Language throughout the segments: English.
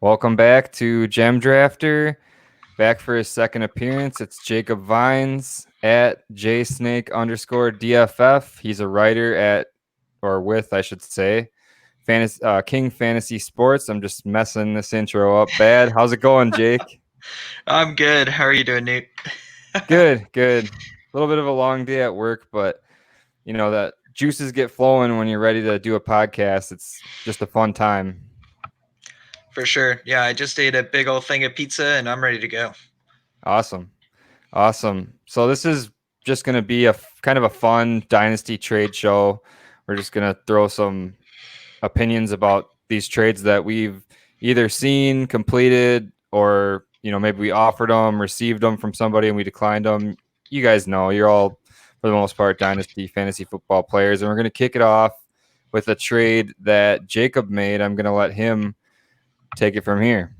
Welcome back to Gem Drafter. Back for his second appearance. It's Jacob Vines at jsnake_DFF. He's a writer at, or with, I should say, King Fantasy Sports. I'm just messing this intro up bad. How's it going, Jake? I'm good. How are you doing, Nate? Good, good. A little bit of a long day at work, but that juices get flowing when you're ready to do a podcast. It's just a fun time. For sure. Yeah, I just ate a big old thing of pizza and I'm ready to go. Awesome. Awesome. So this is just going to be a kind of a fun Dynasty trade show. We're just going to throw some opinions about these trades that we've either seen, completed, or maybe we offered them, received them from somebody, and we declined them. You guys know, you're all for the most part Dynasty fantasy football players, and we're going to kick it off with a trade that Jacob made. I'm going to let him take it from here.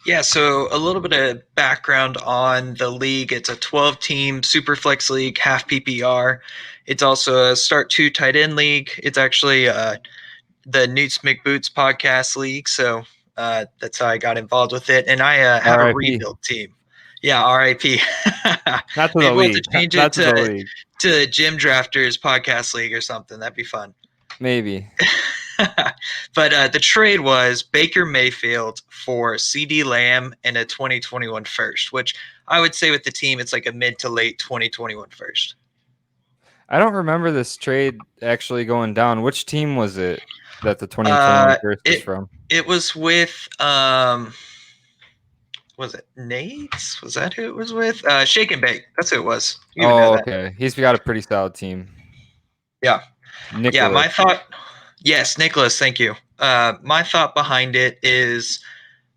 Yeah, so a little bit of background on the league. It's a 12-team super flex league, half PPR. It's also a start two tight end league. It's actually the Newts McBoots podcast league. So that's how I got involved with it. And I have a R.I.P. rebuild team. Yeah, RIP. Not to the Maybe we'll have league. to change it Not to the league. to Gym Drafters podcast league or something. That'd be fun. Maybe. But the trade was Baker Mayfield for CD Lamb and a 2021 first, which I would say with the team, it's like a mid to late 2021 first. I don't remember this trade actually going down. Which team was it that the 2021 first was It from? it was with was it Nate's? Was that who it was with? Shake and Bake. That's who it was. You would know Oh, that. okay. He's got a pretty solid team. Yeah. Yeah, Nicholas. my thought. Yes, Nicholas. Thank you. My thought behind it is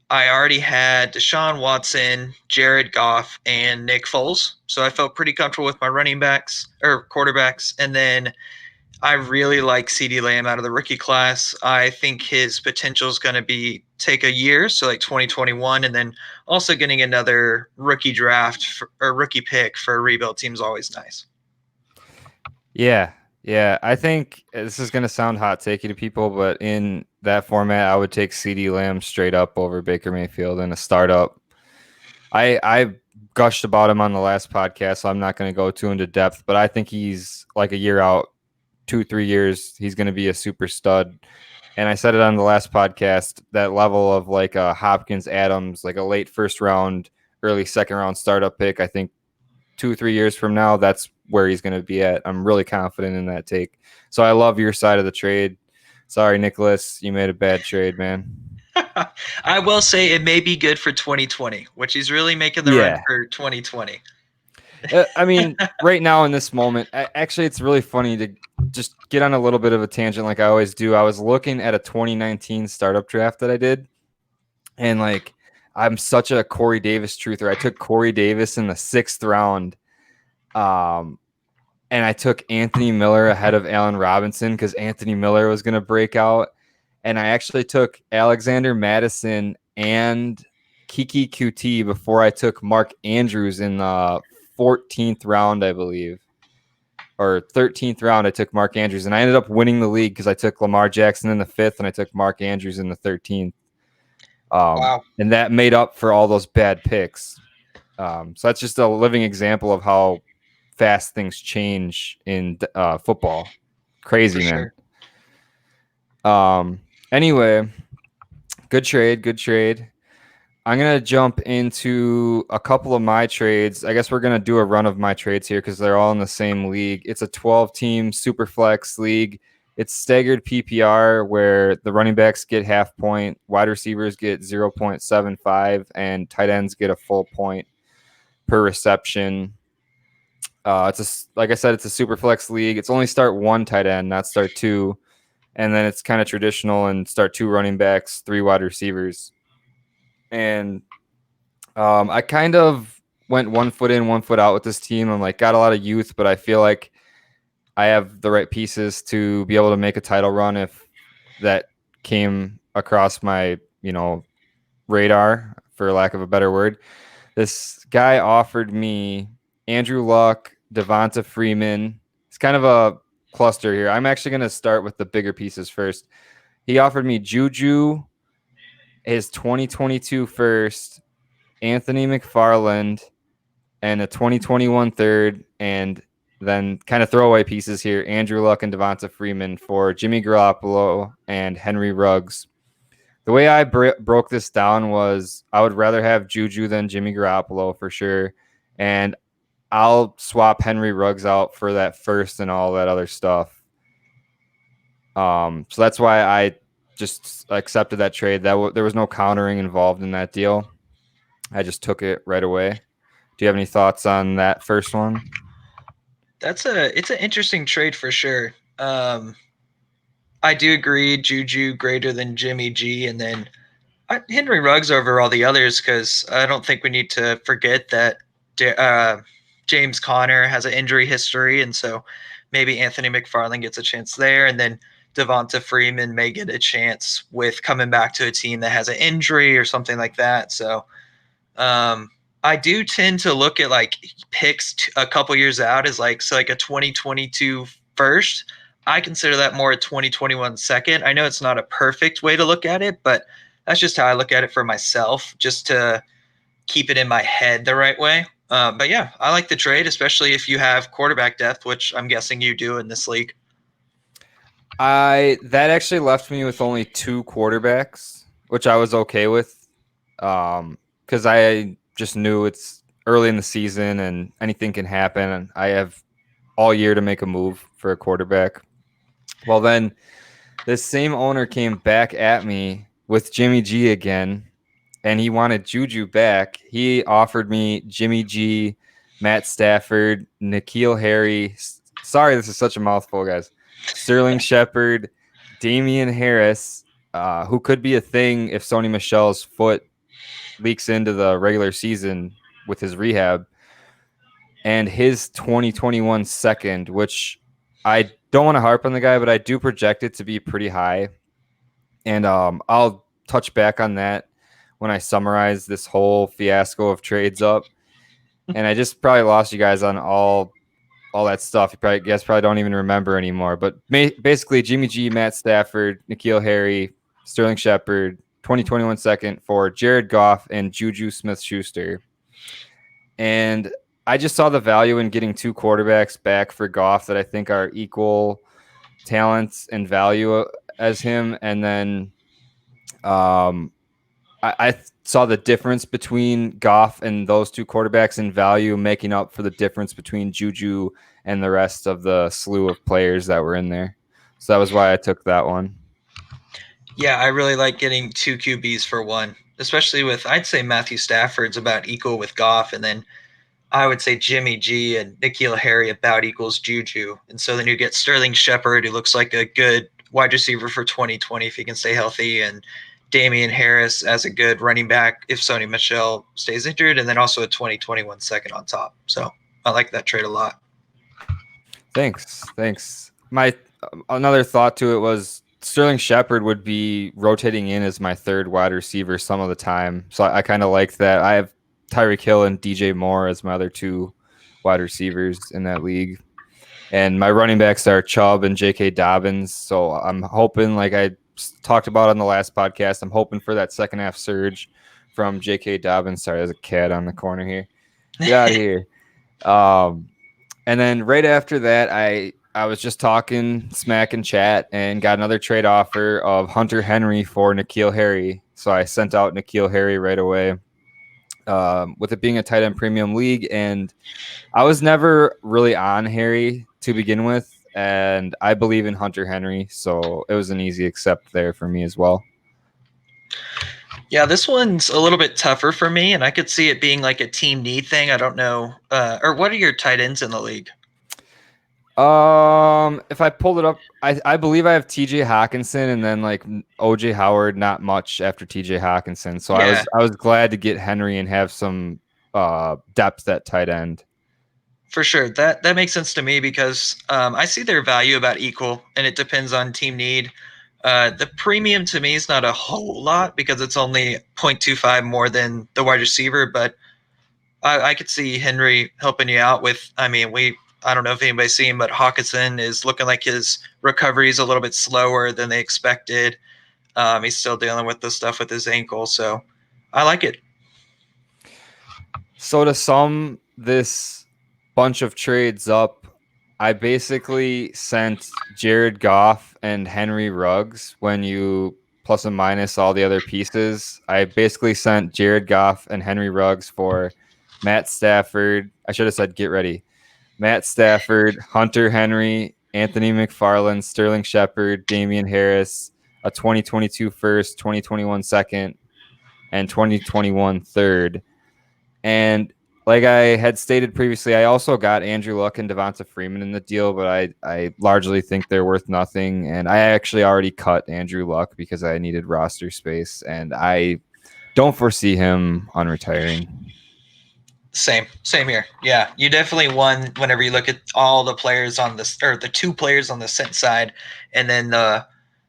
I already had Deshaun Watson, Jared Goff, and Nick Foles, so I felt pretty comfortable with my running backs or quarterbacks. And then I really like CeeDee Lamb out of the rookie class. I think his potential is going to be take a year, so like 2021, and then also getting another rookie draft or rookie pick for a rebuild team is always nice. Yeah. Yeah. I think this is going to sound hot takey to people, but in that format, I would take CD Lamb straight up over Baker Mayfield in a startup. I gushed about him on the last podcast, so I'm not going to go too into depth, but I think he's like a year out, 2-3 years. He's going to be a super stud. And I said it on the last podcast, that level of like a Hopkins Adams, like a late first round, early second round startup pick. I think 2-3 years from now, that's where he's going to be at. I'm really confident in that take. So I love your side of the trade. Sorry, Nicholas, you made a bad trade, man. I will say it may be good for 2020, which he's really making the run Yeah. for 2020. I mean, right now in this moment, actually, it's really funny to just get on a little bit of a tangent like I always do. I was looking at a 2019 startup draft that I did, and like, I'm such a Corey Davis truther. I took Corey Davis in the 6th round, and I took Anthony Miller ahead of Allen Robinson because Anthony Miller was going to break out, and I actually took Alexander Madison and Kiki QT before I took Mark Andrews in the 14th round, I believe, or 13th round. I took Mark Andrews, and I ended up winning the league because I took Lamar Jackson in the 5th, and I took Mark Andrews in the 13th. Wow. And that made up for all those bad picks. So that's just a living example of how fast things change in football. Crazy, For man. sure. Anyway, good trade, good trade. I'm going to jump into a couple of my trades. I guess we're going to do a run of my trades here because they're all in the same league. It's a 12-team super flex league. It's staggered PPR where the running backs get half point, wide receivers get 0.75, and tight ends get a full point per reception. Like I said, it's a super flex league. It's only start one tight end, not start two. And then it's kind of traditional and start two running backs, three wide receivers. And I kind of went 1 foot in, 1 foot out with this team. I'm like, got a lot of youth, but I feel like I have the right pieces to be able to make a title run if that came across my, radar, for lack of a better word. This guy offered me Andrew Luck, Devonta Freeman. It's kind of a cluster here. I'm actually going to start with the bigger pieces first. He offered me Juju his 2022 first, Anthony McFarland, and a 2021 third, and then kind of throwaway pieces here: Andrew Luck and Devonta Freeman for Jimmy Garoppolo and Henry Ruggs. The way I broke this down was I would rather have Juju than Jimmy Garoppolo for sure, and I'll swap Henry Ruggs out for that first and all that other stuff. So that's why I just accepted that trade. There was no countering involved in that deal. I just took it right away. Do you have any thoughts on that first one? It's an interesting trade for sure. I do agree, Juju greater than Jimmy G, and then Henry Ruggs over all the others, because I don't think we need to forget that James Conner has an injury history, and so maybe Anthony McFarland gets a chance there, and then Devonta Freeman may get a chance with coming back to a team that has an injury or something like that. So I do tend to look at like picks a couple years out as like a 2022 first. I consider that more a 2021 second. I know it's not a perfect way to look at it, but that's just how I look at it for myself, just to keep it in my head the right way. But yeah, I like the trade, especially if you have quarterback depth, which I'm guessing you do in this league. That actually left me with only 2 quarterbacks, which I was okay with, because I just knew it's early in the season and anything can happen, and I have all year to make a move for a quarterback. Well, then this same owner came back at me with Jimmy G again, and he wanted Juju back. He offered me Jimmy G, Matt Stafford, N'Keal Harry. Sorry, this is such a mouthful, guys. Sterling Shepard, Damian Harris, who could be a thing if Sony Michel's foot leaks into the regular season with his rehab, and his 2021 second, which I don't want to harp on the guy, but I do project it to be pretty high. And I'll touch back on that when I summarize this whole fiasco of trades up. And I just probably lost you guys on all that stuff. You guys probably don't even remember anymore. But basically, Jimmy G, Matt Stafford, N'Keal Harry, Sterling Shepard, 2021 second for Jared Goff and Juju Smith-Schuster. And I just saw the value in getting 2 quarterbacks back for Goff that I think are equal talents and value as him. And then I saw the difference between Goff and those 2 quarterbacks in value, making up for the difference between Juju and the rest of the slew of players that were in there. So that was why I took that one. Yeah, I really like getting 2 QBs for one, especially with, I'd say Matthew Stafford's about equal with Goff, and then I would say Jimmy G and N'Keal Harry about equals Juju. And so then you get Sterling Shepard, who looks like a good wide receiver for 2020 if he can stay healthy, and Damian Harris as a good running back if Sony Michel stays injured, and then also a 2021 second on top. So I like that trade a lot. Thanks. My another thought to it was Sterling Shepard would be rotating in as my third wide receiver some of the time. So I kind of liked that. I have Tyreek Hill and DJ Moore as my other 2 wide receivers in that league. And my running backs are Chubb and J.K. Dobbins. So I'm hoping, like I talked about on the last podcast, I'm hoping for that second half surge from J.K. Dobbins. Sorry, there's a cat on the corner here. Get out of here. And then right after that, I was just talking smack in chat and got another trade offer of Hunter Henry for N'Keal Harry. So I sent out N'Keal Harry right away, with it being a tight end premium league. And I was never really on Harry to begin with, and I believe in Hunter Henry. So it was an easy accept there for me as well. Yeah, this one's a little bit tougher for me, and I could see it being like a team need thing. I don't know. Or what are your tight ends in the league? If I pulled it up, I believe I have TJ Hawkinson and then like OJ Howard, not much after TJ Hawkinson. So Yeah. I was glad to get Henry and have some depth at tight end. For sure. That makes sense to me because I see their value about equal, and it depends on team need. The premium to me is not a whole lot because it's only 0.25 more than the wide receiver, but I could see Henry helping you out with, I don't know if anybody's seen, but Hawkinson is looking like his recovery is a little bit slower than they expected. He's still dealing with the stuff with his ankle, so I like it. So to sum this bunch of trades up, I basically sent Jared Goff and Henry Ruggs when you plus and minus all the other pieces. I basically sent Jared Goff and Henry Ruggs for Matt Stafford. I should have said get ready. Matt Stafford, Hunter Henry, Anthony McFarland, Sterling Shepard, Damian Harris, a 2022 first, 2021 second, and 2021 third. And like I had stated previously, I also got Andrew Luck and Devonta Freeman in the deal, but I largely think they're worth nothing. And I actually already cut Andrew Luck because I needed roster space, and I don't foresee him unretiring. Same here. Yeah, you definitely won whenever you look at all the players on this, or the 2 players on the sent side, and then the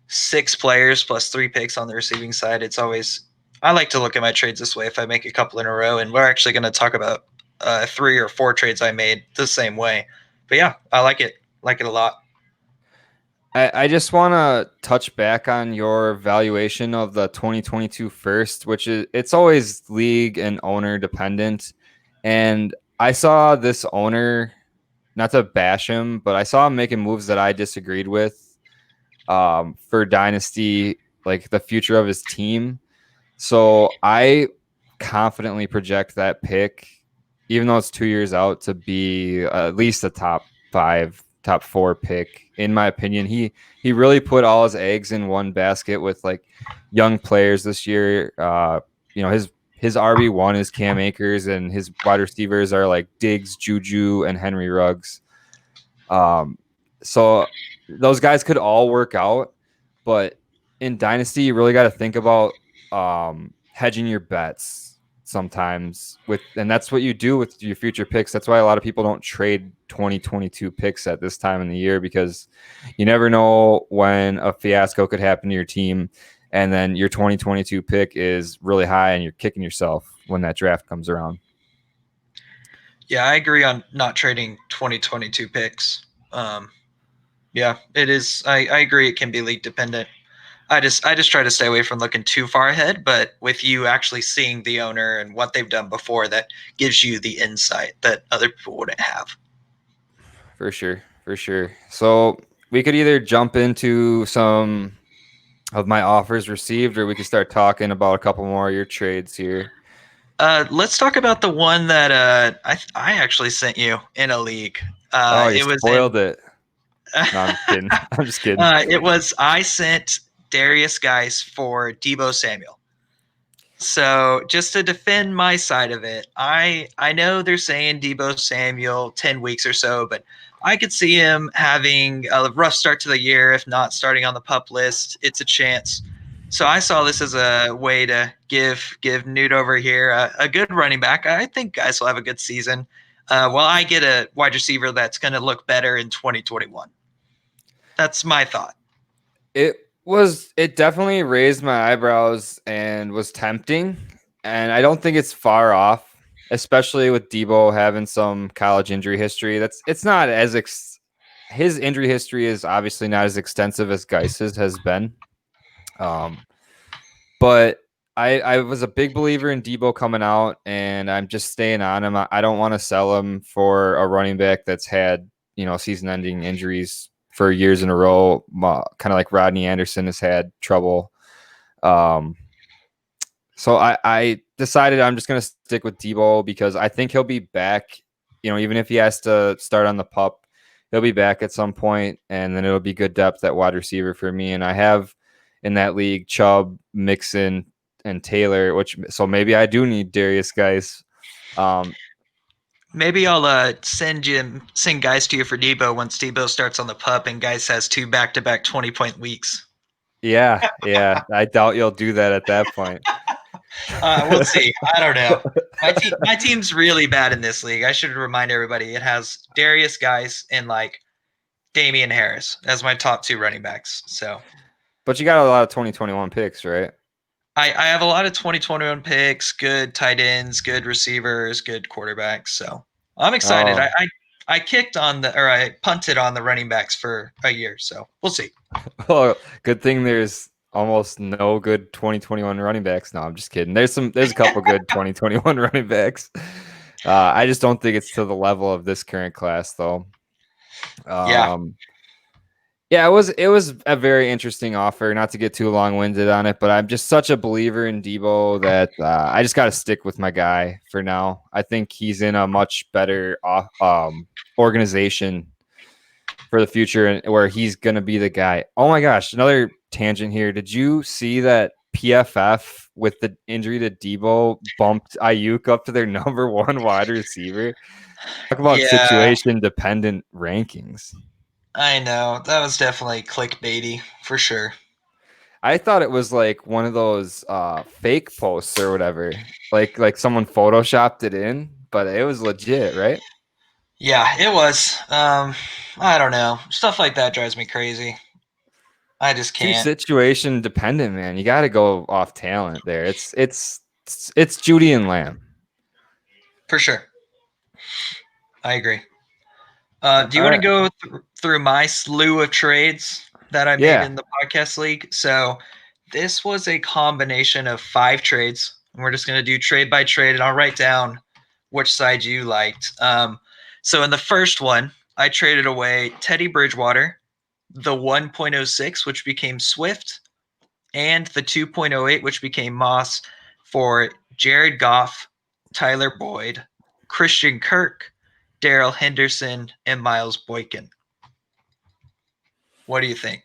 6 players plus 3 picks on the receiving side. It's always, I like to look at my trades this way if I make a couple in a row, and we're actually going to talk about 3 or 4 trades I made the same way. But yeah, I like it a lot. I just want to touch back on your valuation of the 2022 first, which is it's always league and owner dependent. And I saw this owner, not to bash him, but I saw him making moves that I disagreed with for Dynasty, like the future of his team. So I confidently project that pick, even though it's 2 years out, to be at least a top five, top four pick. In my opinion, he really put all his eggs in one basket with like young players this year. His RB1 is Cam Akers, and his wide receivers are like Diggs, Juju, and Henry Ruggs. So those guys could all work out, but in Dynasty, you really got to think about hedging your bets sometimes and that's what you do with your future picks. That's why a lot of people don't trade 2022 picks at this time in the year, because you never know when a fiasco could happen to your team, and then your 2022 pick is really high and you're kicking yourself when that draft comes around. Yeah, I agree on not trading 2022 picks. Yeah, it is. I agree. It can be league dependent. I just try to stay away from looking too far ahead, but with you actually seeing the owner and what they've done before, that gives you the insight that other people wouldn't have. For sure, for sure. So we could either jump into some of my offers received, or we could start talking about a couple more of your trades here. Let's talk about the one that I actually sent you in a league. Oh, you It was in. spoiled it. No, I'm just kidding. I'm just kidding. It was I sent Darius Geis for Debo Samuel. So just to defend my side of it, I know they're saying Debo Samuel 10 weeks or so, but I could see him having a rough start to the year. If not starting on the pup list, it's a chance. So I saw this as a way to give Newt over here a good running back. I think guys will have a good season. While I get a wide receiver that's going to look better in 2021. That's my thought. It definitely raised my eyebrows and was tempting, and I don't think it's far off, especially with Debo having some college injury history. It's not as his injury history is obviously not as extensive as Geis's has been. But I was a big believer in Debo coming out, and I'm just staying on him. I don't want to sell him for a running back that's had, season-ending injuries for years in a row, kind of like Rodney Anderson has had trouble. So I decided I'm just going to stick with Debo because I think he'll be back. Even if he has to start on the pup, he'll be back at some point, and then it'll be good depth at wide receiver for me. And I have in that league Chubb, Mixon, and Taylor, so maybe I do need Darius Geis. Maybe I'll send guys to you for Debo once Debo starts on the pup and guys has 2 back-to-back 20-point weeks. Yeah. I doubt you'll do that at that point. We'll see. I don't know. My team's really bad in this league. I should remind everybody it has Darius Geis and like Damian Harris as my top 2 running backs. So, but you got a lot of 2021 picks, right? I have a lot of 2021 picks, good tight ends, good receivers, good quarterbacks. So I'm excited. Oh. I kicked on I punted on the running backs for a year. So we'll see. Oh, good thing there's almost no good 2021 running backs. No, I'm just kidding. There's a couple good 2021 running backs. I just don't think it's to the level of this current class though. Yeah, Um, yeah, it was a very interesting offer. Not to get too long winded on it, but I'm just such a believer in Debo that I just got to stick with my guy for now. I think he's in a much better organization for the future, and where he's gonna be the guy. Oh my gosh, another tangent here. Did you see that PFF with the injury to Debo bumped Ayuk up to their number one wide receiver? Talk about yeah, situation dependent rankings. I know. That was definitely clickbaity for sure. I thought it was like one of those fake posts or whatever. Like someone photoshopped it in, but it was legit, right? Yeah, it was. I don't know. Stuff like that drives me crazy. I just Too can't. situation dependent, man. You got to go off talent there. It's Judy and Lamb. For sure. I agree. Do you All want to right. go through my slew of trades that I made Yeah. in the podcast league? So this was a combination of 5 trades. And we're just going to do trade by trade, and I'll write down which side you liked. So in the first one, I traded away Teddy Bridgewater, the 1.06, which became Swift, and the 2.08, which became Moss, for Jared Goff, Tyler Boyd, Christian Kirk, Daryl Henderson, and Miles Boykin. What do you think?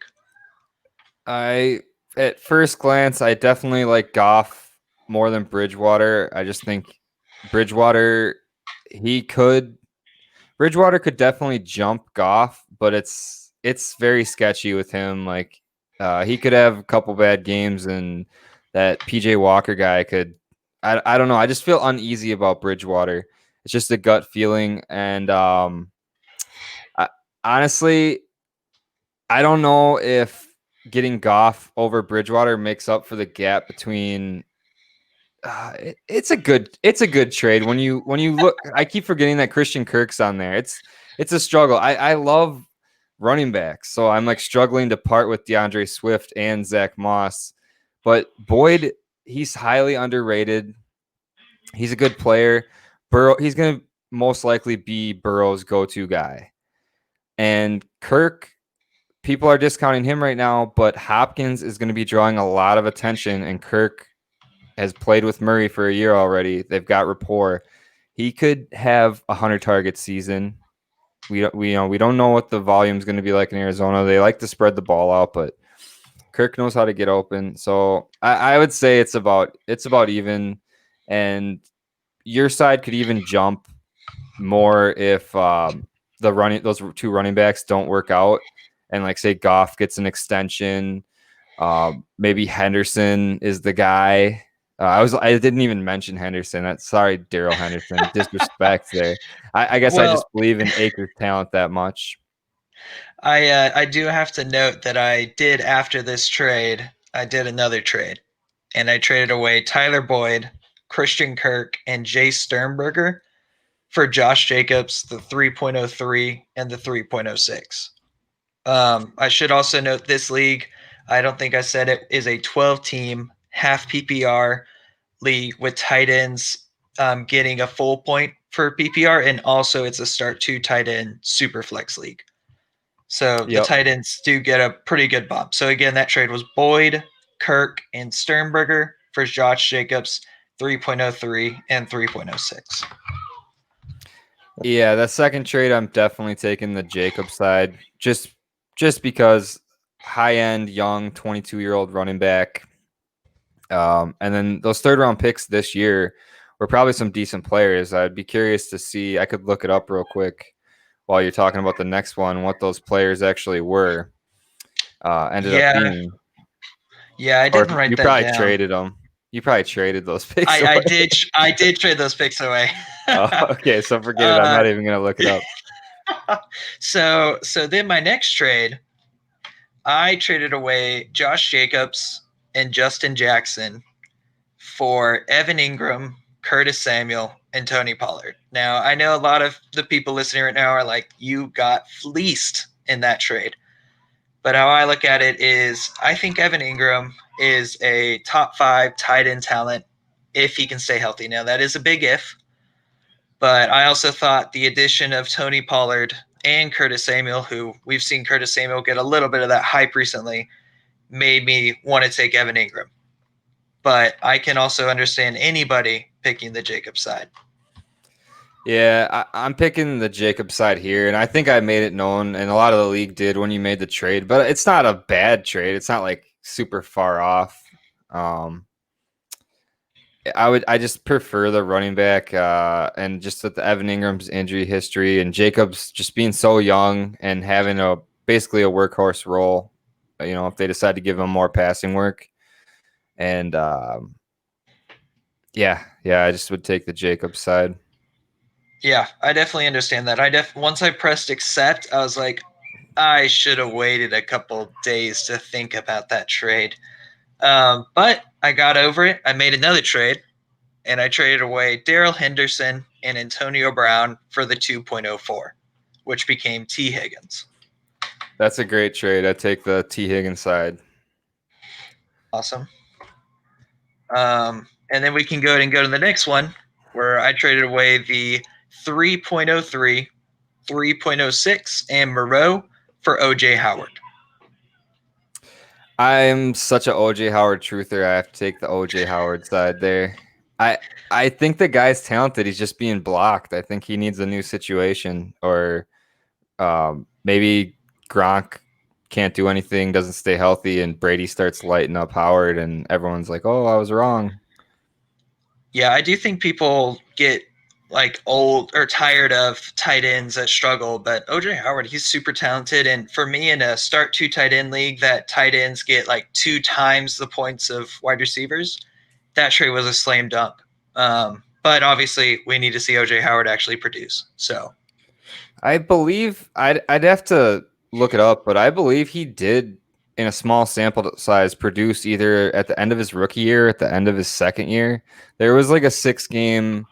I at first glance, I definitely like Goff more than Bridgewater. I just think Bridgewater he could Bridgewater could definitely jump Goff, but it's very sketchy with him. Like he could have a couple bad games, and that PJ Walker guy could. I don't know. I just feel uneasy about Bridgewater. It's just a gut feeling, and I, honestly, I don't know if getting Goff over Bridgewater makes up for the gap between. It's a good trade when you look. I keep forgetting that Christian Kirk's on there. It's a struggle. I love running backs, so I'm like struggling to part with DeAndre Swift and Zach Moss, but Boyd, he's highly underrated. He's a good player. Burrow, he's gonna most likely be Burrow's go-to guy, and Kirk, people are discounting him right now, but Hopkins is going to be drawing a lot of attention, and Kirk has played with Murray for a year already. They've got rapport. He could have a 100 target season. We don't know what the volume is going to be like in Arizona. They like to spread the ball out, but Kirk knows how to get open. So I would say it's about even, and your side could even jump more if those two running backs don't work out, and like say Goff gets an extension. Maybe Henderson is the guy. I didn't even mention Henderson. Sorry, Daryl Henderson. Disrespect there. I guess I Well, just believe in Akers' talent that much. I do have to note that I did after this trade. I did another trade, and I traded away Tyler Boyd, Christian Kirk, and Jay Sternberger for Josh Jacobs, the 3.03 and the 3.06. I should also note this league, I don't think I said it, is a 12-team half PPR league with tight ends getting a full point for PPR, and also it's a start two tight end super flex league. So the Yep. tight ends do get a pretty good bump. So again, that trade was Boyd, Kirk, and Sternberger for Josh Jacobs, 3.03 and 3.06. Yeah, that second trade, I'm definitely taking the Jacob side, just because high end, young, 22-year-old running back. And then those third round picks this year were probably some decent players. I'd be curious to see. I could look it up real quick while you're talking about the next one, what those players actually were, ended up Yeah, being, yeah, I or if didn't write you that probably down. traded them. You probably traded those picks I away. did I did trade those picks away. Oh, okay, so forget it. I'm uh, not even gonna look it up. so then my next trade, I traded away Josh Jacobs and Justin Jackson for Evan Ingram, Curtis Samuel, and Tony Pollard. Now, I know a lot of the people listening right now are like, you got fleeced in that trade. But how I look at it is I think Evan Ingram is a top 5 tight end talent if he can stay healthy. Now, that is a big if, but I also thought the addition of Tony Pollard and Curtis Samuel, who we've seen Curtis Samuel get a little bit of that hype recently, made me want to take Evan Ingram. But I can also understand anybody picking the Jacobs side. Yeah, I'm picking the Jacob side here, and I think I made it known, and a lot of the league did when you made the trade. But it's not a bad trade. It's not like super far off. Um, I just prefer the running back, and just with the Evan Ingram's injury history and Jacobs just being so young and having a basically a workhorse role. You know, if they decide to give him more passing work, and yeah, I just would take the Jacobs side. Yeah, I definitely understand that. Once I pressed accept, I was like, I should have waited a couple days to think about that trade. But I got over it. I made another trade, and I traded away Darrell Henderson and Antonio Brown for the 2.04, which became T. Higgins. That's a great trade. I take the T Higgins side. Awesome. And then we can go ahead and go to the next one, where I traded away the 3.03, 3.06, and Moreau for OJ Howard. I'm such a OJ Howard truther. I have to take the OJ Howard side there. I I think the guy's talented. He's just being blocked. I think he needs a new situation, or maybe Gronk can't do anything, doesn't stay healthy, and Brady starts lighting up Howard, and everyone's like, "Oh, I was wrong." Yeah, I do think people get like old or tired of tight ends that struggle, but OJ Howard, he's super talented. And for me, in a start 2 tight end league that tight ends get like 2 times the points of wide receivers, that trade was a slam dunk. But obviously, we need to see OJ Howard actually produce. So, I believe I'd have to look it up, but I believe he did in a small sample size produce either at the end of his rookie year, or at the end of his second year. There was like a 6 game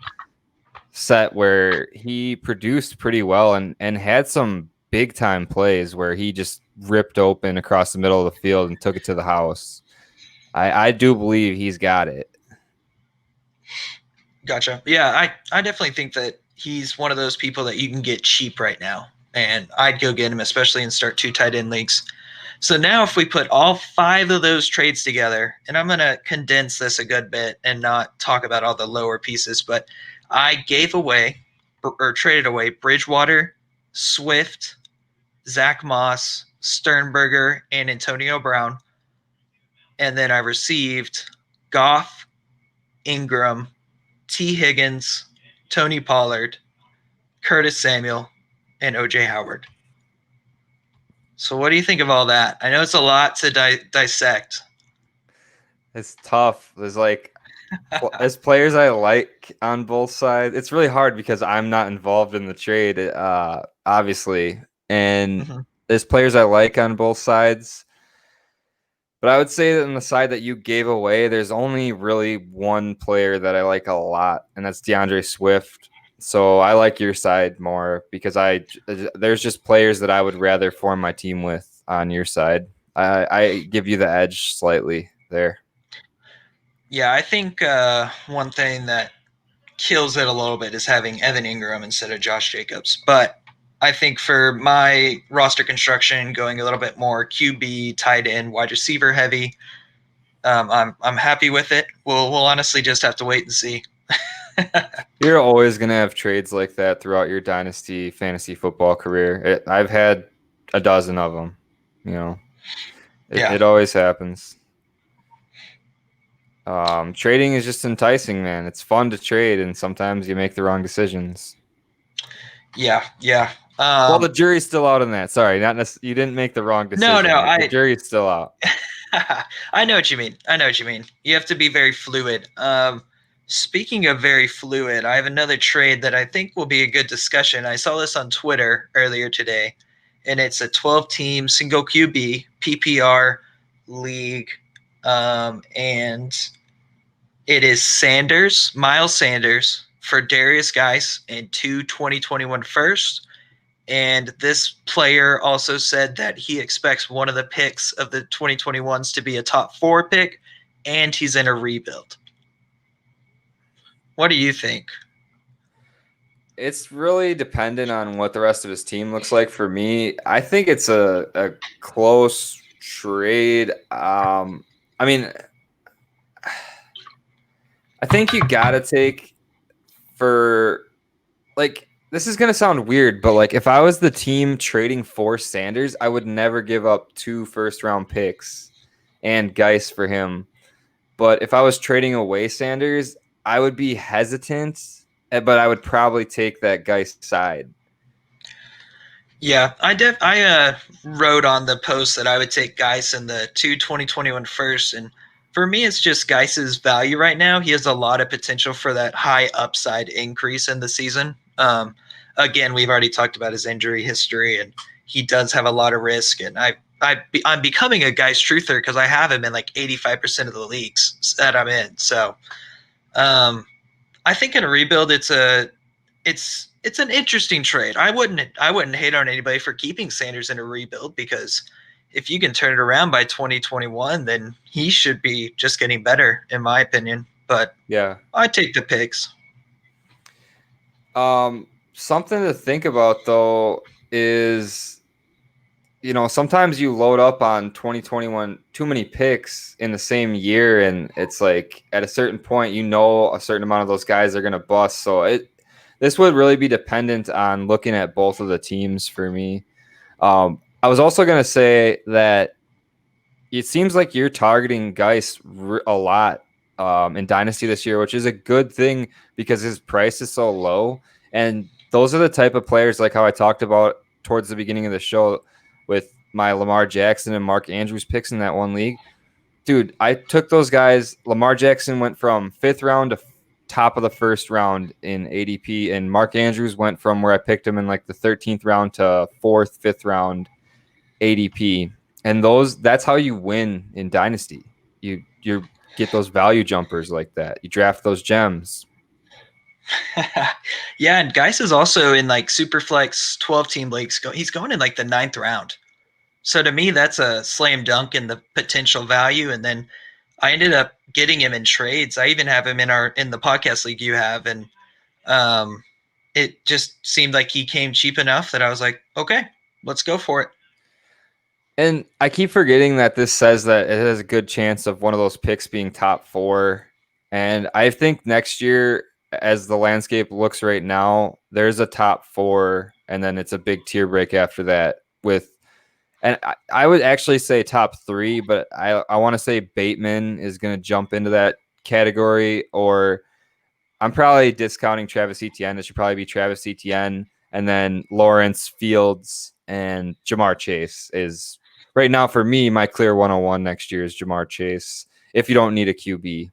set where he produced pretty well and had some big time plays where he just ripped open across the middle of the field and took it to the house. I do believe he's got it. gotcha. Yeah, I definitely think that he's one of those people that you can get cheap right now. And I'd go get him, especially in start 2 tight end leagues. So now, if we put all 5 of those trades together, and I'm going to condense this a good bit and not talk about all the lower pieces, but I gave away or traded away Bridgewater, Swift, Zach Moss, Sternberger, and Antonio Brown. And then I received Goff, Ingram, T. Higgins, Tony Pollard, Curtis Samuel, and OJ Howard. So, what do you think of all that? I know it's a lot to dissect. It's tough. There's like as players I like on both sides. It's really hard because I'm not involved in the trade, obviously, and Mm-hmm. there's players I like on both sides. But I would say that on the side that you gave away, there's only really one player that I like a lot, and that's DeAndre Swift. So I like your side more because there's just players that I would rather form my team with on your side. I give you the edge slightly there. Yeah, I think one thing that kills it a little bit is having Evan Ingram instead of Josh Jacobs. But I think for my roster construction, going a little bit more QB, tight end, wide receiver heavy, I'm happy with it. We'll honestly just have to wait and see. You're always gonna have trades like that throughout your dynasty fantasy football career. I've had a dozen of them. You know, Yeah, it always happens. Trading is just enticing, man. It's fun to trade, and sometimes you make the wrong decisions. yeah. Well, the jury's still out on that. Sorry, you didn't make the wrong No, decision. The I jury's still out. I know what you mean. I know what you mean. You have to be very fluid. Speaking of very fluid, I have another trade that I think will be a good discussion. I saw this on Twitter earlier today, and it's a 12-team single QB PPR league, and it is Miles Sanders for Darius Geis and 2 2021 first, And this player also said that he expects one of the picks of the 2021s to be a top 4 pick, and he's in a rebuild. What do you think? It's really dependent on what the rest of his team looks like. For me, I think it's a close trade. I mean, I think you gotta take for like this is gonna sound weird, but like if I was the team trading for Sanders, I would never give up 2 first-round picks and Geis for him. But if I was trading away Sanders, I would be hesitant, but I would probably take that Geis side. Yeah, I wrote on the post that I would take Geis in the 2021 first, and for me, it's just Geis's value right now. He has a lot of potential for that high upside increase in the season. Again, we've already talked about his injury history, and he does have a lot of risk. And I'm becoming a Geis truther because I have him in like 85% of the leagues that I'm in. So um, I think in a rebuild, it's an interesting trade. I wouldn't hate on anybody for keeping Sanders in a rebuild because if you can turn it around by 2021, then he should be just getting better, in my opinion. But Yeah. I take the picks. Something to think about though is, sometimes you load up on 2021 too many picks in the same year, and it's like at a certain point, a certain amount of those guys are going to bust. So this would really be dependent on looking at both of the teams for me. I was also going to say that it seems like you're targeting Geis a lot in Dynasty this year, which is a good thing because his price is so low. And those are the type of players, like how I talked about towards the beginning of the show with my Lamar Jackson and Mark Andrews picks in that one league. Dude, I took those guys. Lamar Jackson went from 5th round to top of the 1st round in ADP, and Mark Andrews went from where I picked him in like the 13th round to 4th, 5th round ADP. And that's how you win in Dynasty. You get those value jumpers like that. You draft those gems. Yeah, and Geis is also in like Superflex 12 team leagues. He's going in like the 9th round. So to me, that's a slam dunk in the potential value. And then I ended up getting him in trades. I even have him in the podcast league you have, and um, it just seemed like he came cheap enough that I was like, okay, let's go for it. And I keep forgetting that this says that it has a good chance of one of those picks being top 4. And I think next year, as the landscape looks right now, there's a top 4, and then it's a big tier break after that and I would actually say top 3, but I want to say Bateman is going to jump into that category, or I'm probably discounting Travis Etienne. It should probably be Travis Etienne, and then Lawrence, Fields, and Jamar Chase is right now for me. My clear 101 next year is Jamar Chase. If you don't need a QB,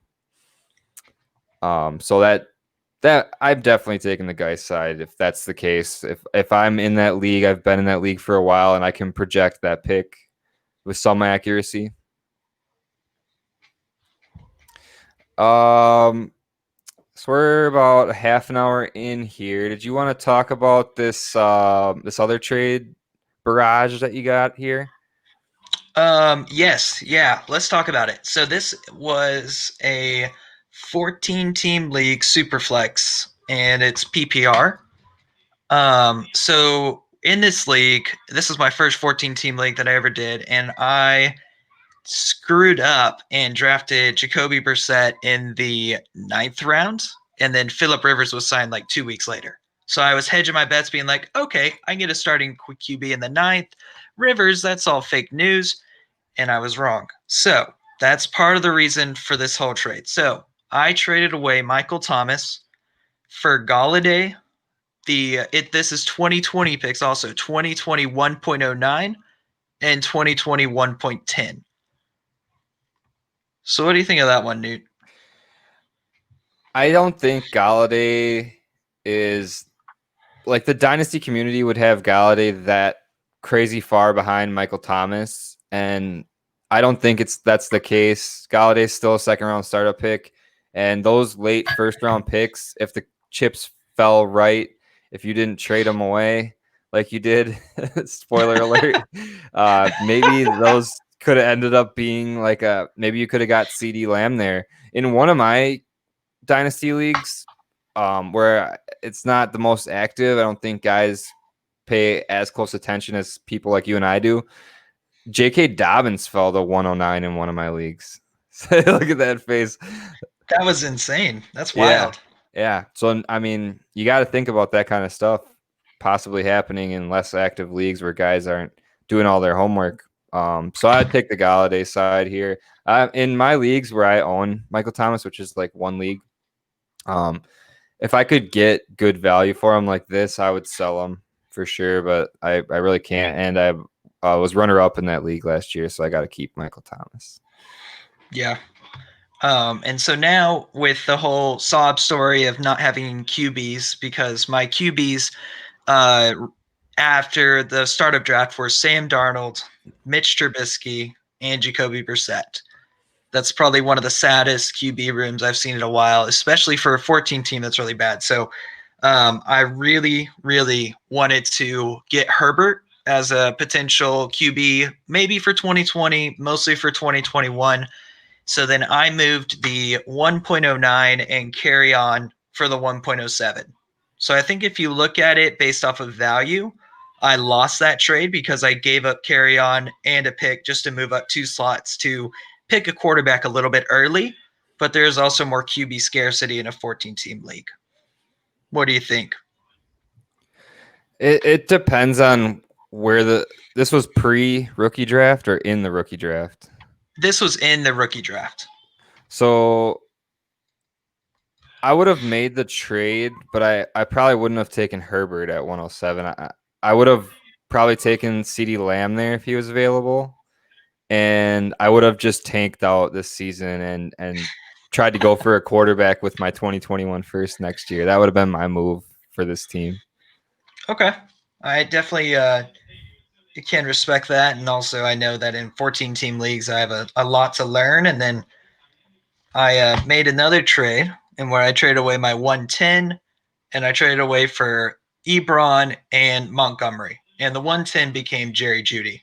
so that I've definitely taken the guy's side if that's the case. If I'm in that league, I've been in that league for a while, and I can project that pick with some accuracy. So we're about a half an hour in here. Did you want to talk about this other trade barrage that you got here? Yes, yeah, let's talk about it. So this was a 14 team league Superflex, and it's PPR. So in this league, this is my first 14 team league that I ever did, and I screwed up and drafted Jacoby Brissett in the 9th round, and then Philip Rivers was signed like 2 weeks later. So I was hedging my bets, being like, okay, I can get a starting QB in the 9th. Rivers, that's all fake news, and I was wrong. So that's part of the reason for this whole trade. So I traded away Michael Thomas for Galladay. This is 2020 picks also 2020 1.09 and 2020 1.10. So what do you think of that one, Newt? I don't think Galladay is like the dynasty community would have Galladay that crazy far behind Michael Thomas, and I don't think that's the case. Galladay's still a 2nd round startup pick, and those late 1st round picks, if the chips fell right, if you didn't trade them away, like you did. Spoiler alert. Maybe those could have ended up being like maybe you could have got CD Lamb there in one of my dynasty leagues, where it's not the most active. I don't think guys pay as close attention as people like you and I do. J.K. Dobbins fell to 109 in one of my leagues. Look at that face. That was insane. That's Yeah. wild. Yeah. So, I mean, you got to think about that kind of stuff possibly happening in less active leagues where guys aren't doing all their homework. So I'd take the Galladay side here. In my leagues where I own Michael Thomas, which is like one league, if I could get good value for him like this, I would sell him for sure. But I really can't. And I was runner up in that league last year, so I got to keep Michael Thomas. Yeah. And so now with the whole sob story of not having QBs, because my QBs after the startup draft were Sam Darnold, Mitch Trubisky, and Jacoby Brissett. That's probably one of the saddest QB rooms I've seen in a while, especially for a 14 team that's really bad. So I really, really wanted to get Herbert as a potential QB, maybe for 2020, mostly for 2021. So then I moved the 1.09 and carry on for the 1.07. So I think if you look at it based off of value, I lost that trade because I gave up carry on and a pick just to move up 2 slots to pick a quarterback a little bit early. But there's also more QB scarcity in a 14 team league. What do you think? It depends on where this was pre rookie draft or in the rookie draft. This was in the rookie draft. So I would have made the trade, but I probably wouldn't have taken Herbert at 107. I would have probably taken CD Lamb there if he was available, and I would have just tanked out this season and tried to go for a quarterback with my 2021 first next year. That would have been my move for this team. Okay. I definitely can respect that. And also, I know that in 14 team leagues, I have a lot to learn. And then I made another trade and where I traded away my 110 and I traded away for Ebron and Montgomery. And the 110 became Jerry Judy.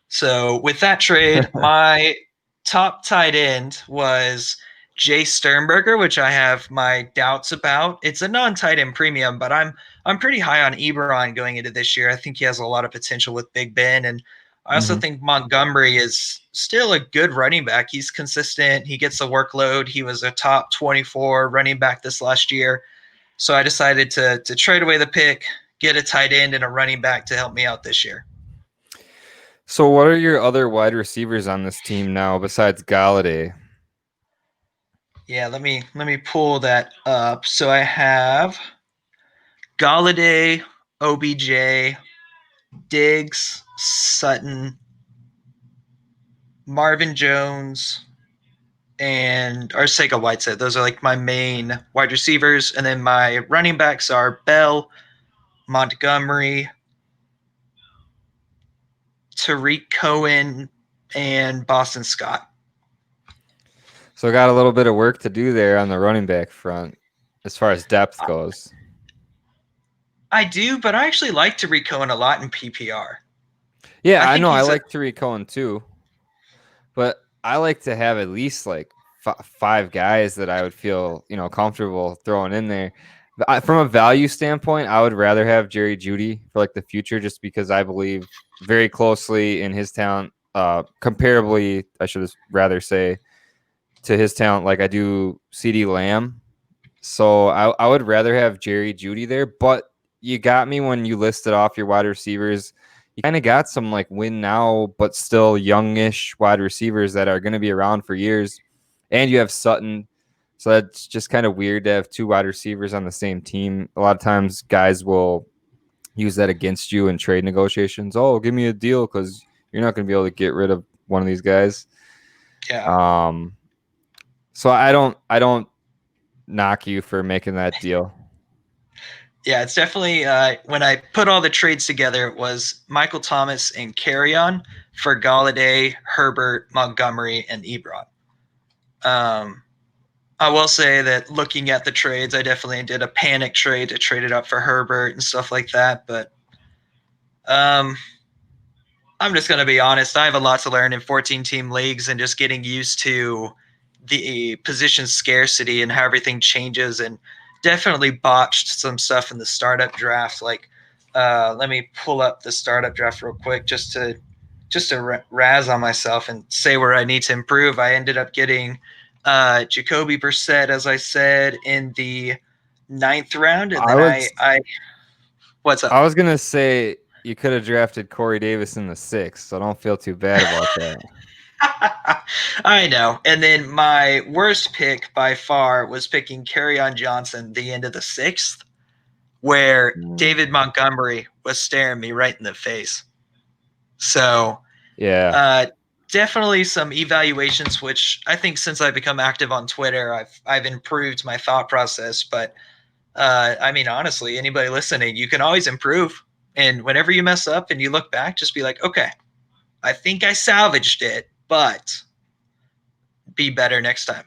So with that trade, my top tight end was Jay Sternberger, which I have my doubts about. It's a non-tight end premium, but I'm pretty high on Ebron going into this year. I think he has a lot of potential with Big Ben, and I also think Montgomery is still a good running back. He's consistent. He gets the workload. He was a top 24 running back this last year. So I decided to trade away the pick, get a tight end and a running back to help me out this year. So what are your other wide receivers on this team now besides Galladay? Yeah, let me pull that up. So I have Galladay, OBJ, Diggs, Sutton, Marvin Jones, and Arcega Whiteside. Those are like my main wide receivers. And then my running backs are Bell, Montgomery, Tariq Cohen, and Boston Scott. So got a little bit of work to do there on the running back front as far as depth goes. I do, but I actually like Tariq Cohen a lot in PPR. Yeah, I think know I he's like Tariq Cohen too, but I like to have at least like five guys that I would feel, comfortable throwing in there. From a value standpoint, I would rather have Jerry Judy for like the future, just because I believe very closely in his talent, comparably, I should rather say, to his talent like I do CD Lamb. So I would rather have Jerry Judy there, but you got me when you listed off your wide receivers. You kind of got some like win now, but still youngish wide receivers that are going to be around for years. And you have Sutton. So that's just kind of weird to have two wide receivers on the same team. A lot of times guys will use that against you in trade negotiations. Oh, give me a deal because you're not going to be able to get rid of one of these guys. Yeah. So I don't knock you for making that deal. Yeah, it's definitely when I put all the trades together, it was Michael Thomas and Carrion for Galladay, Herbert, Montgomery, and Ebron. I will say that looking at the trades, I definitely did a panic trade to trade it up for Herbert and stuff like that. But Um, I'm just going to be honest. I have a lot to learn in 14 team leagues and just getting used to the position scarcity and how everything changes, and definitely botched some stuff in the startup draft. Like, let me pull up the startup draft real quick just to razz on myself and say where I need to improve. I ended up getting Jacoby Brissett, as I said, in the ninth round, and I then would I what's up? I was gonna say you could have drafted Corey Davis in the sixth, so don't feel too bad about that. I know. And then my worst pick by far was picking on Johnson the end of the sixth, where Mm. David Montgomery was staring me right in the face. So Yeah. uh, definitely some evaluations, which I think since I've become active on Twitter, I've improved my thought process. But I mean, honestly, anybody listening, you can always improve. And whenever you mess up and you look back, just be like, okay, I think I salvaged it, but be better next time.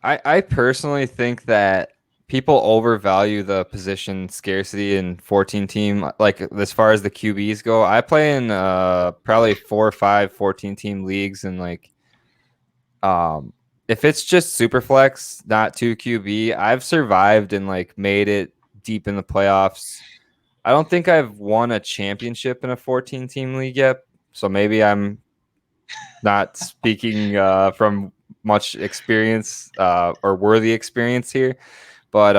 I personally think that people overvalue the position scarcity in 14 team. Like as far as the QBs go, I play in probably 4 or 5 14 team leagues, and like um if it's just super flex, not 2 QB, I've survived and like made it deep in the playoffs. I don't think I've won a championship in a 14 team league yet, so maybe I'm not speaking from much experience or worthy experience here. But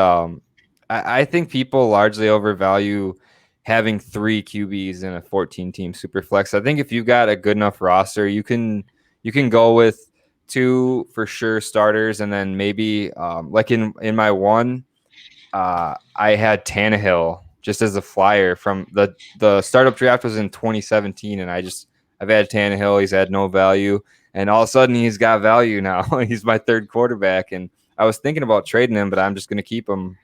I think people largely overvalue having 3 QBs in a 14 team super flex. I think if you've got a good enough roster, you can go with 2 for sure starters, and then maybe like in my one, I had Tannehill just as a flyer from the startup draft was in 2017, and I've had Tannehill. He's had no value, and all of a sudden he's got value now. He's my third quarterback, and I was thinking about trading him, but I'm just going to keep him.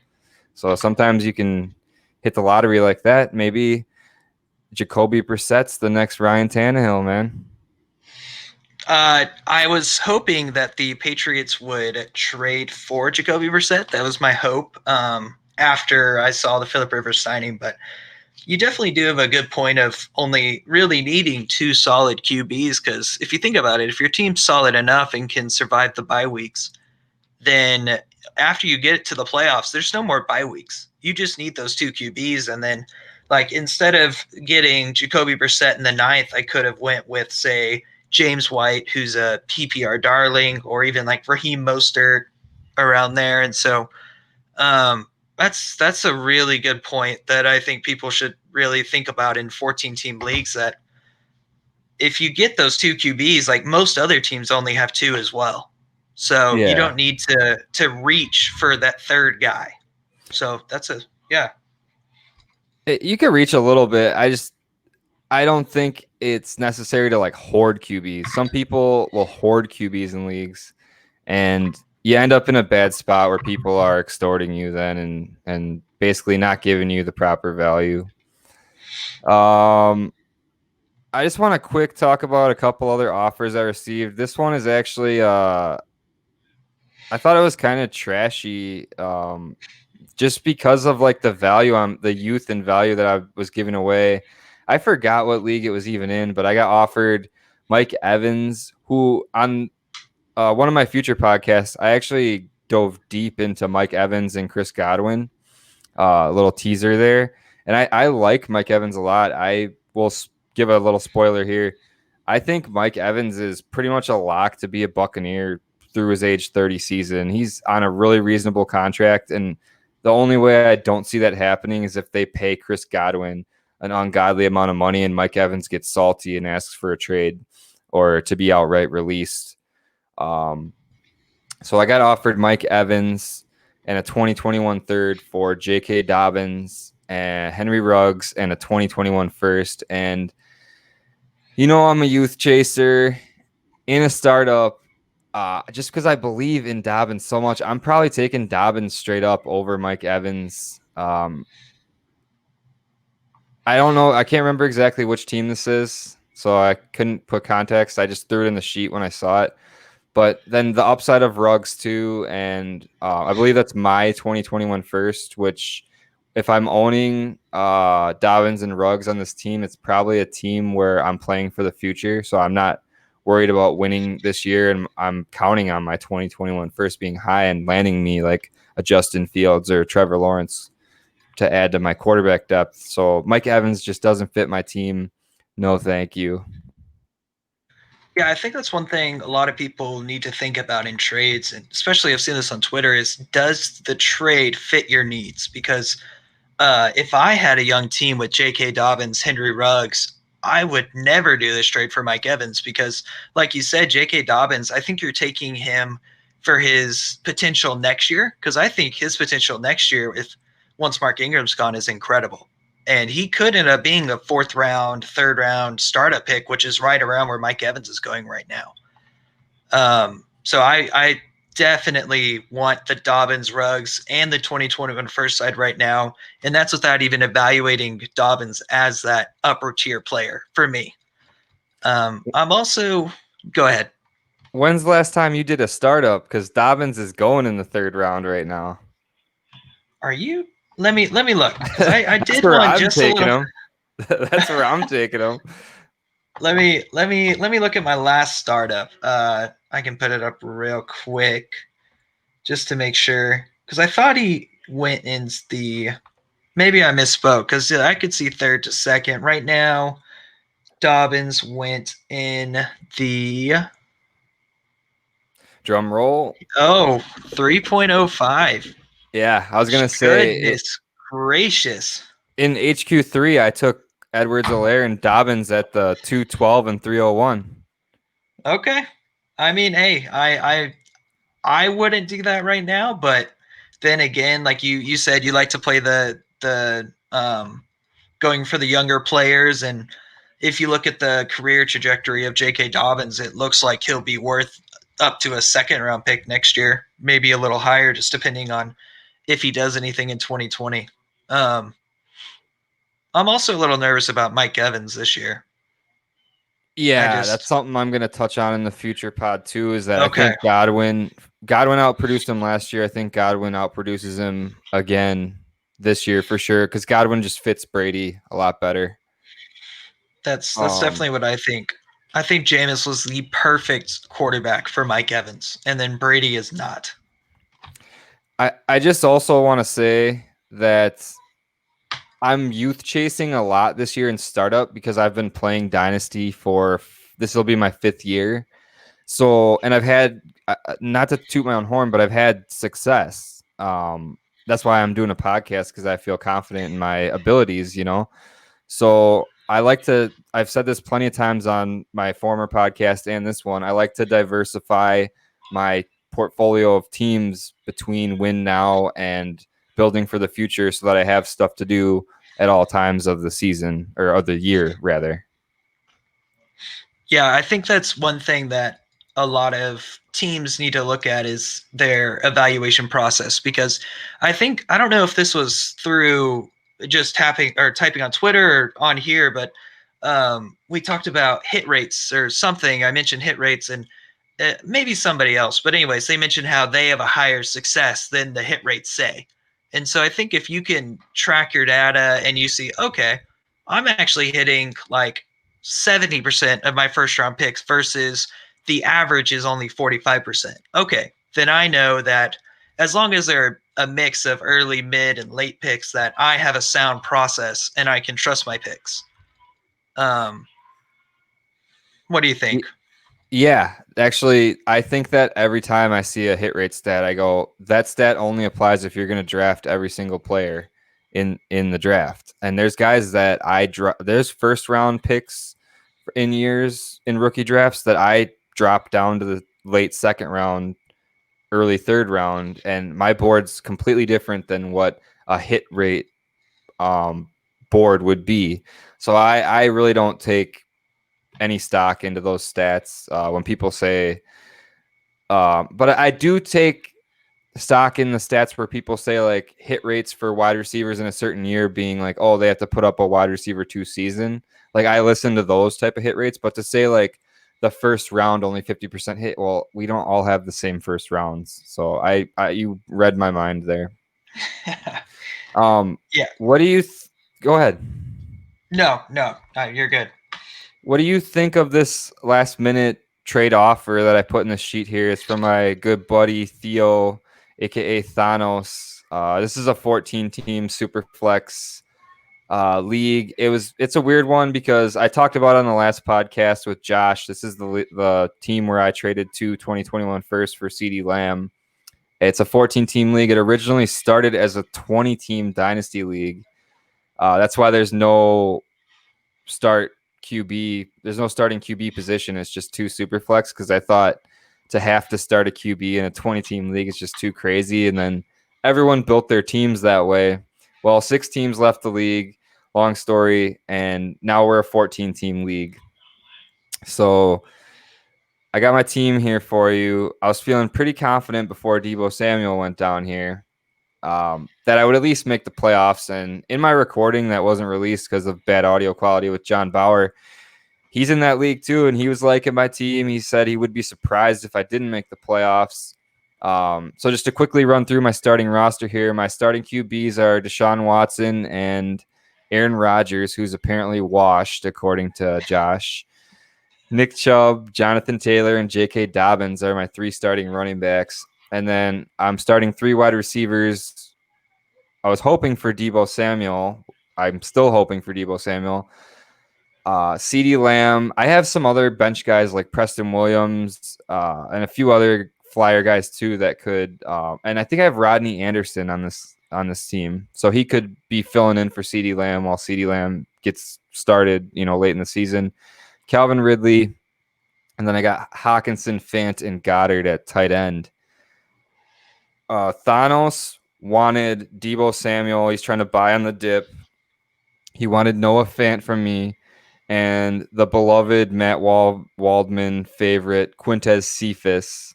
So sometimes you can hit the lottery like that. Maybe Jacoby Brissett's the next Ryan Tannehill, man. I was hoping that the Patriots would trade for Jacoby Brissett. That was my hope after I saw the Philip Rivers signing. But you definitely do have a good point of only really needing 2 solid QBs. Because if you think about it, if your team's solid enough and can survive the bye weeks, then after you get to the playoffs, there's no more bye weeks. You just need those 2 QBs, and then like instead of getting Jacoby Brissett in the ninth, I could have went with say James White, who's a PPR darling, or even like Raheem Mostert around there. And so that's a really good point that I think people should really think about in 14 team leagues. That if you get those 2 QBs, like most other teams only have 2 as well. So you Yeah, don't need to reach for that third guy. So that's a yeah. you can reach a little bit. I don't think it's necessary to like hoard QBs. Some people will hoard QBs in leagues, and you end up in a bad spot where people are extorting you then and basically not giving you the proper value. Um, I just want to quick talk about a couple other offers I received. This one is actually I thought it was kind of trashy just because of like the value on the youth and value that I was giving away. I forgot what league it was even in, but I got offered Mike Evans, who on one of my future podcasts, I actually dove deep into Mike Evans and Chris Godwin. A little teaser there, and I like Mike Evans a lot. I will give a little spoiler here. I think Mike Evans is pretty much a lock to be a Buccaneer through his age 30 season. He's on a really reasonable contract, and the only way I don't see that happening is if they pay Chris Godwin an ungodly amount of money and Mike Evans gets salty and asks for a trade or to be outright released. Um, so I got offered Mike Evans and a 2021 third for J.K. Dobbins and Henry Ruggs and a 2021 first. And I'm a youth chaser in a startup. Just because I believe in Dobbins so much, I'm probably taking Dobbins straight up over Mike Evans. I don't know. I can't remember exactly which team this is, so I couldn't put context. I just threw it in the sheet when I saw it. But then the upside of Ruggs too, and I believe that's my 2021 first, which if I'm owning Dobbins and Ruggs on this team, it's probably a team where I'm playing for the future. So I'm not worried about winning this year, and I'm counting on my 2021 first being high and landing me like a Justin Fields or Trevor Lawrence to add to my quarterback depth. So Mike Evans just doesn't fit my team. No, thank you. Yeah, I think that's one thing a lot of people need to think about in trades, and especially I've seen this on Twitter, is does the trade fit your needs? Because if I had a young team with J.K. Dobbins, Henry Ruggs, I would never do this trade for Mike Evans because, like you said, J.K. Dobbins, I think you're taking him for his potential next year because I think his potential next year, if once Mark Ingram's gone, is incredible. And he could end up being a fourth round, third round startup pick, which is right around where Mike Evans is going right now. So I definitely want the Dobbins, Ruggs, and the 2021 first side right now. And that's without even evaluating Dobbins as that upper tier player for me. I'm also, go ahead. When's the last time you did a startup? Because Dobbins is going in the third round right now. Are you? Let me look because I That's did where one I'm just a taking little. him. That's where I'm taking him. Let me look at my last startup. I can put it up real quick just to make sure because I thought he went in the. Maybe I misspoke because I could see third to second right now. Dobbins went in the Drum roll. 3.05. Yeah, I was gonna say Goodness gracious. in HQ3, I took Edwards-Helaire and Dobbins at the 212 and 301. Okay. I mean, hey, I wouldn't do that right now, but then again, like you said, you like to play the going for the younger players, and if you look at the career trajectory of J.K. Dobbins, it looks like he'll be worth up to a second round pick next year, maybe a little higher, just depending on if he does anything in 2020. Um, I'm also a little nervous about Mike Evans this year. I Yeah, that's just something I'm gonna touch on in the future pod too. Is that I okay. think Godwin outproduced him last year. I think Godwin outproduces him again this year for sure because Godwin just fits Brady a lot better. That's Um, definitely what I think. I think Jameis was the perfect quarterback for Mike Evans, and then Brady is not. I just also want to say that I'm youth chasing a lot this year in startup because I've been playing Dynasty for this will be my 5th year. So, and I've had not to toot my own horn, but I've had success. That's why I'm doing a podcast because I feel confident in my abilities, you know. So I like to. I've said this plenty of times on my former podcast and this one. I like to diversify my portfolio of teams between win now and building for the future, so that I have stuff to do at all times of the season or of the year, rather. Yeah, I think that's one thing that a lot of teams need to look at is their evaluation process because I don't know if this was through just tapping or typing on Twitter or on here, but we talked about hit rates or something. I mentioned hit rates and maybe somebody else, but anyways, they mentioned how they have a higher success than the hit rates say. And so I think if you can track your data and you see, okay, I'm actually hitting like 70% of my first round picks versus the average is only 45%. Okay, then I know that as long as they're a mix of early, mid, and late picks, that I have a sound process and I can trust my picks. Um, what do you think? Yeah, actually, I think that every time I see a hit rate stat, I go, that stat only applies if you're going to draft every single player in the draft. And there's guys that there's first round picks in years in rookie drafts that I drop down to the late second round, early third round, and my board's completely different than what a hit rate um board would be. So I really don't take any stock into those stats when people say, but I do take stock in the stats where people say like hit rates for wide receivers in a certain year being like, oh, they have to put up a wide receiver 2 season. Like I listen to those type of hit rates, but to say like the first round only 50% hit, well, we don't all have the same first rounds. So I you read my mind there. Um, Yeah. what do you go ahead? No, you're good. What do you think of this last minute trade offer that I put in the sheet here? It's from my good buddy Theo, aka Thanos. This is a 14 team super flex league. It's a weird one because I talked about it on the last podcast with Josh. This is the team where I traded 2021 first for CD Lamb. It's a 14 team league. It originally started as a 20 team dynasty league. That's why there's no start QB. There's no starting QB position. It's just two super flex because I thought to have to start a QB in a 20 team league is just too crazy. And then everyone built their teams that way. Well, 6 teams left the league. Long story. And now we're a 14 team league. So I got my team here for you. I was feeling pretty confident before Deebo Samuel went down here that I would at least make the playoffs. And in my recording that wasn't released because of bad audio quality with John Bauer, he's in that league too, and he was liking my team. He said he would be surprised if I didn't make the playoffs. So just to quickly run through my starting roster here, my starting QBs are Deshaun Watson and Aaron Rodgers, who's apparently washed, according to Josh. Nick Chubb, Jonathan Taylor, and J.K. Dobbins are my 3 starting running backs. And then I'm starting 3 wide receivers. I was hoping for Deebo Samuel. I'm still hoping for Deebo Samuel. CD Lamb. I have some other bench guys like Preston Williams and a few other flyer guys too that could. And I think I have Rodney Anderson on this team, so he could be filling in for CD Lamb while CD Lamb gets started, late in the season. Calvin Ridley, and then I got Hawkinson, Fant, and Goddard at tight end. Thanos wanted Deebo Samuel. He's trying to buy on the dip. He wanted Noah Fant from me, and the beloved Matt Waldman favorite Quintez Cephas.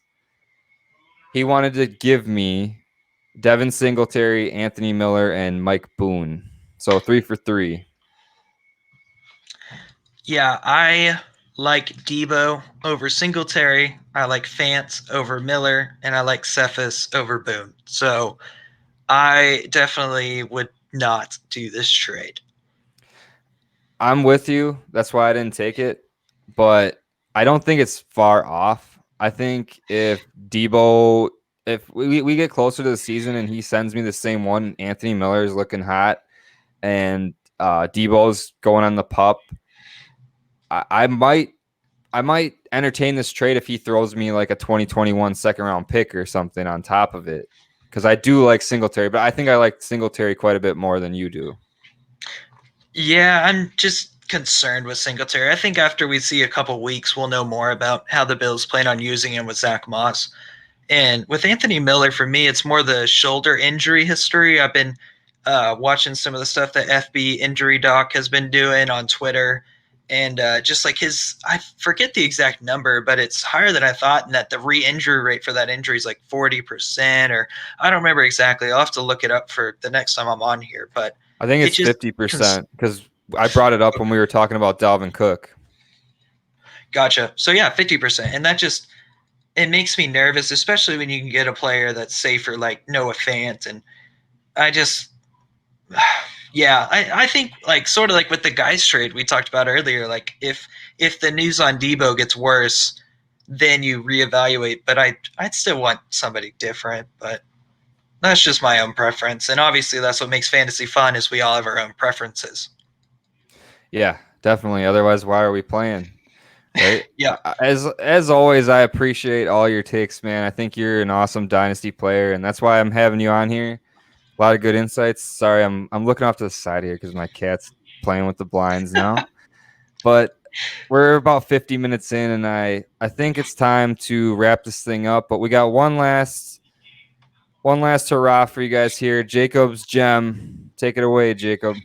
He wanted to give me Devin Singletary, Anthony Miller, and Mike Boone. So 3 for 3. Yeah, I like Debo over Singletary. I like Fant over Miller, and I like Cephas over Boone. So I definitely would not do this trade. I'm with you. That's why I didn't take it. But I don't think it's far off. I think if we get closer to the season and he sends me the same one, Anthony Miller is looking hot, and Debo's going on the pup, I might entertain this trade if he throws me like a 2021 second round pick or something on top of it. Because I do like Singletary, but I think I like Singletary quite a bit more than you do. Yeah, I'm just concerned with Singletary. I think after we see a couple weeks, we'll know more about how the Bills plan on using him with Zach Moss. And with Anthony Miller, for me, it's more the shoulder injury history. I've been watching some of the stuff that FB Injury Doc has been doing on Twitter. And just like I forget the exact number, but it's higher than I thought. And that the re injury rate for that injury is like 40%, or I don't remember exactly. I'll have to look it up for the next time I'm on here. But I think it it's just 50% because I brought it up when we were talking about Dalvin Cook. Gotcha. So yeah, 50%. And that just it makes me nervous, especially when you can get a player that's safer like Noah Fant. And I just yeah, I think like sort of like with the guys trade we talked about earlier, like if the news on Debo gets worse, then you reevaluate. But I'd still want somebody different, but that's just my own preference. And obviously that's what makes fantasy fun is we all have our own preferences. Yeah, definitely. Otherwise, why are we playing? Right. Yeah. As always, I appreciate all your takes, man. I think you're an awesome dynasty player, and that's why I'm having you on here. A lot of good insights. Sorry, I'm looking off to the side here because my cat's playing with the blinds now. But we're about 50 minutes in, and I think it's time to wrap this thing up. But we got one last hurrah for you guys here. Jacob's gem. Take it away, Jacob.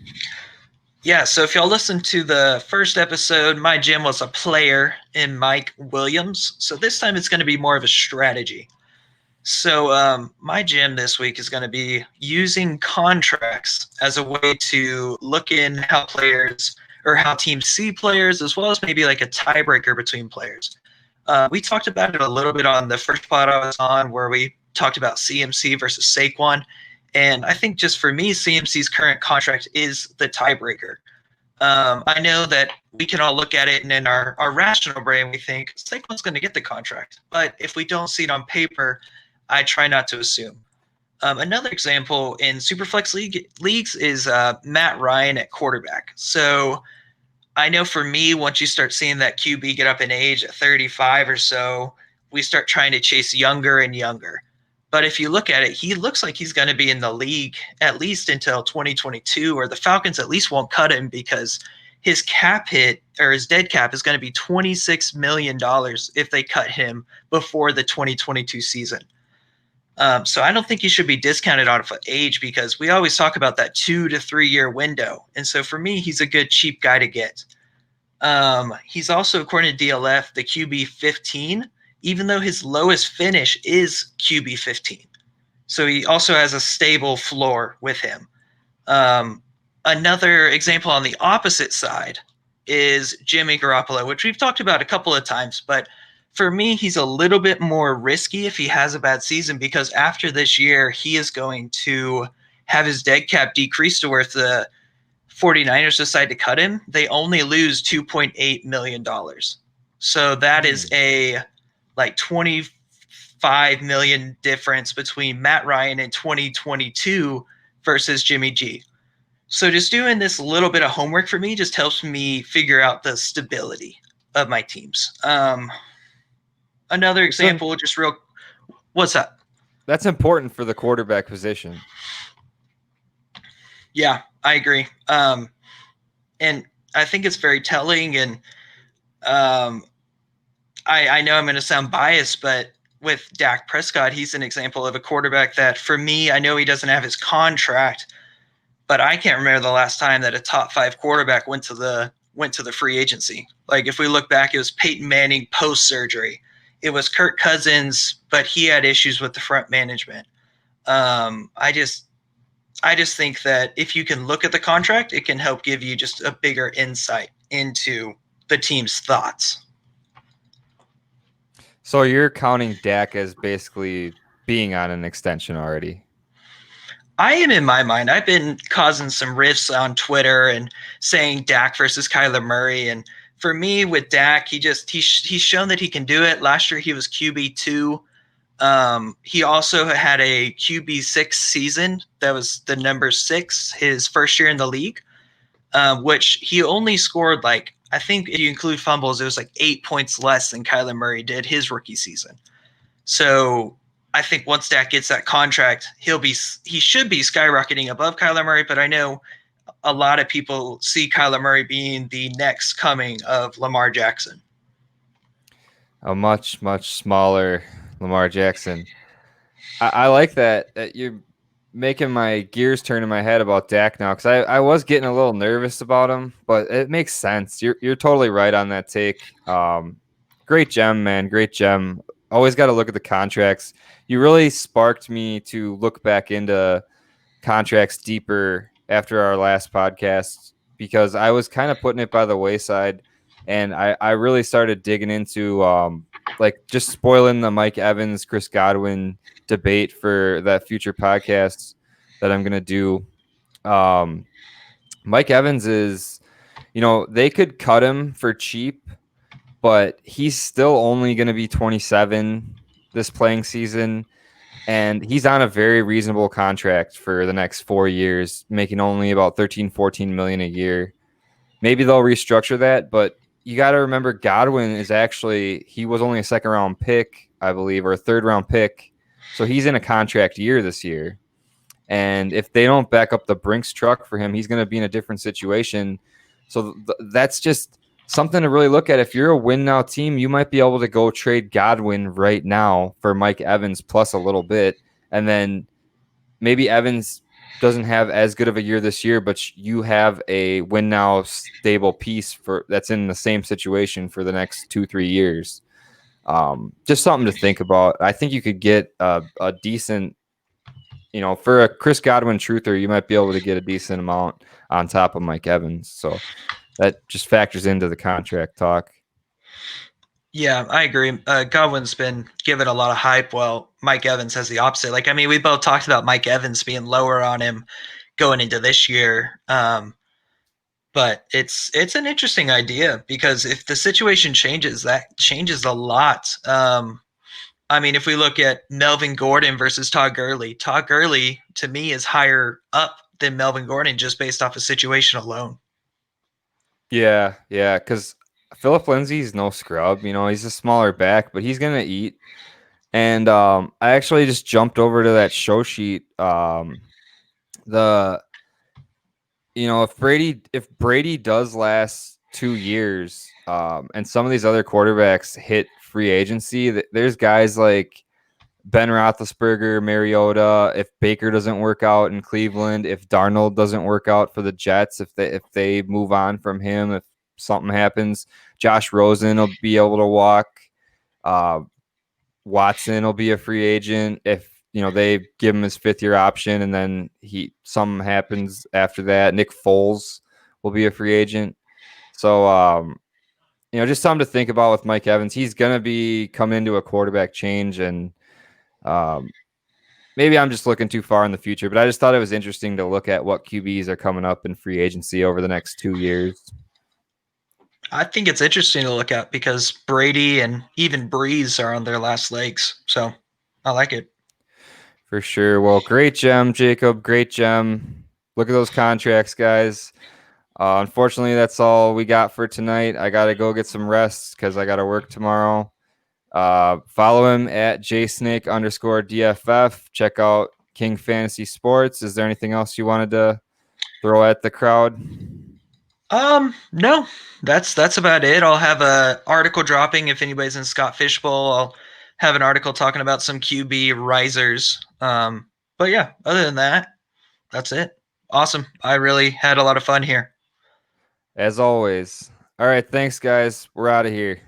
Yeah, so if y'all listened to the first episode, my gym was a player in Mike Williams. So this time it's going to be more of a strategy. So my gym this week is going to be using contracts as a way to look in how players or how teams see players, as well as maybe like a tiebreaker between players. We talked about it a little bit on the first pod I was on, where we talked about CMC versus Saquon. And I think just for me, CMC's current contract is the tiebreaker. I know that we can all look at it, and in our rational brain, we think Saquon's going to get the contract. But if we don't see it on paper, I try not to assume. Another example in Superflex leagues is Matt Ryan at quarterback. So I know for me, once you start seeing that QB get up in age at 35 or so, we start trying to chase younger and younger. But if you look at it, he looks like he's going to be in the league at least until 2022, or the Falcons at least won't cut him because his cap hit or his dead cap is going to be $26 million if they cut him before the 2022 season. So I don't think he should be discounted off of age because we always talk about that 2 to 3 year window. And so for me, he's a good cheap guy to get. He's also, according to DLF, the QB 15, even though his lowest finish is QB 15. So he also has a stable floor with him. Another example on the opposite side is Jimmy Garoppolo, which we've talked about a couple of times, but for me, he's a little bit more risky if he has a bad season because after this year, he is going to have his dead cap decrease to where if the 49ers decide to cut him, they only lose $2.8 million. So that is a like 25 million difference between Matt Ryan in 2022 versus Jimmy G. So just doing this little bit of homework for me just helps me figure out the stability of my teams. Another example, just real. What's that? That's important for the quarterback position. Yeah, I agree. And I think it's very telling. And I know I'm going to sound biased, but with Dak Prescott, he's an example of a quarterback that, for me, I know he doesn't have his contract, but I can't remember the last time that a top 5 quarterback went to the free agency. Like if we look back, it was Peyton Manning post surgery. It was Kirk Cousins, but he had issues with the front management. I just think that if you can look at the contract, it can help give you just a bigger insight into the team's thoughts. So you're counting Dak as basically being on an extension already? I am in my mind. I've been causing some rifts on Twitter and saying Dak versus Kyler Murray. And for me, with Dak, he's shown that he can do it. Last year, he was QB2. He also had a QB6 season. That was the number 6, his first year in the league, which he only scored I think if you include fumbles, it was 8 points less than Kyler Murray did his rookie season. So I think once Dak gets that contract, he should be skyrocketing above Kyler Murray. But I know a lot of people see Kyler Murray being the next coming of Lamar Jackson. A much, much smaller Lamar Jackson. I like that you're making my gears turn in my head about Dak now, because I was getting a little nervous about him, but it makes sense. You're totally right on that take. Great gem, man. Great gem. Always got to look at the contracts. You really sparked me to look back into contracts deeper after our last podcast, because I was kind of putting it by the wayside, and I really started digging into just spoiling the Mike Evans, Chris Godwin debate for that future podcast that I'm going to do. Mike Evans is, they could cut him for cheap, but he's still only going to be 27 this playing season. And he's on a very reasonable contract for the next 4 years, making only about 13, 14 million a year. Maybe they'll restructure that, but you got to remember Godwin he was only a 2nd round pick, I believe, or a 3rd round pick. So he's in a contract year this year. And if they don't back up the Brinks truck for him, he's going to be in a different situation. So that's just something to really look at. If you're a win now team, you might be able to go trade Godwin right now for Mike Evans plus a little bit. And then maybe Evans doesn't have as good of a year this year, but you have a win now stable piece that's in the same situation for the next 2-3 years. Just something to think about. I think you could get a decent, for a Chris Godwin truther, you might be able to get a decent amount on top of Mike Evans. So that just factors into the contract talk. Yeah, I agree. Godwin's been given a lot of hype, while Mike Evans has the opposite. Like, I mean, we both talked about Mike Evans being lower on him going into this year. But it's an interesting idea because if the situation changes, that changes a lot. I mean, if we look at Melvin Gordon versus Todd Gurley, Todd Gurley to me is higher up than Melvin Gordon just based off of situation alone. Yeah, yeah, because Philip Lindsay's no scrub. He's a smaller back, but he's gonna eat. And I actually just jumped over to that show sheet. The if Brady does last 2 years, and some of these other quarterbacks hit free agency, there's guys like Ben Roethlisberger, Mariota. If Baker doesn't work out in Cleveland, if Darnold doesn't work out for the Jets, if they move on from him, if something happens, Josh Rosen will be able to walk. Uh, Watson will be a free agent if they give him his 5th-year option, and then something happens after that. Nick Foles will be a free agent. So just something to think about with Mike Evans. He's gonna be come into a quarterback change, and maybe I'm just looking too far in the future, but I just thought it was interesting to look at what QBs are coming up in free agency over the next 2 years. I think it's interesting to look at because Brady and even Breeze are on their last legs. So I like it. For sure. Well, great gem, Jacob. Great gem. Look at those contracts, guys. Unfortunately, that's all we got for tonight. I got to go get some rest because I got to work tomorrow. Follow him at jsnake_DFF. Check out King Fantasy Sports. Is there anything else you wanted to throw at the crowd? No, that's about it. I'll have a article dropping if anybody's in Scott Fishbowl. I'll have an article talking about some QB risers. But yeah, other than that, that's it. Awesome. I really had a lot of fun here. As always. All right. Thanks, guys. We're out of here.